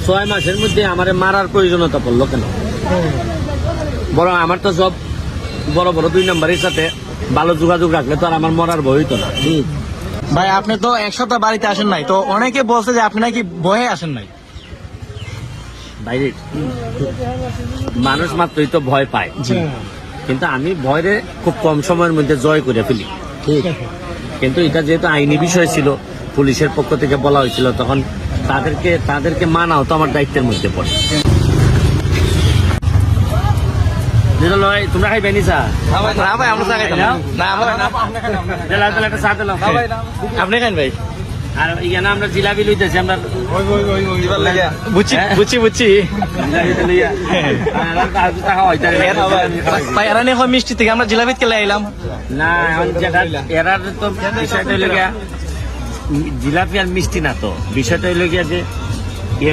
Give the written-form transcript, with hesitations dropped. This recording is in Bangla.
6 মাসের মধ্যে আমার মারার প্রয়োজনীয়তা পড়লো কেন? বরং আমার তো সব বড় বড় 2 নম্বরের সাথে ভালো যোগাযোগ রাখলে তো আর আমার মরার ভয় হইতো না। ভাই আপনি তো এক সপ্তাহ বাড়িতে আসেন নাই, তো অনেকে বলছে যে আপনি নাকি ভয়ে আসেন নাই। বাইরে মানুষ মাত্রই তো ভয় পায়, কিন্তু আমি ভয়রে খুব কম সময়ের মধ্যে জয় করে ফেলি। কিন্তু এটা যেহেতু আইনি বিষয় ছিল, পুলিশের পক্ষ থেকে বলা হয়েছিল, তখন তাদেরকে মানাও তো আমার দায়িত্বের মধ্যে পড়ে। তোমরা খাইবে নিসা? না ভাই আমরা চা খাইতাম না। না ভাই না। একটা চা দিলাম। আপনি খান ভাই। আর এখানে আমরা জিলাপি লইতেছি, আমরা বুঝছি বুঝছি বুঝছি ভাই এরা নিয়ে হয় মিষ্টি থেকে আমরা জিলাপিত কেলে আইলাম না। এখন যেটা এরার তো বিষয়টা হইল গিয়া জিলাপি আর মিষ্টি না, তো বিষয়টা হইল গিয়া যে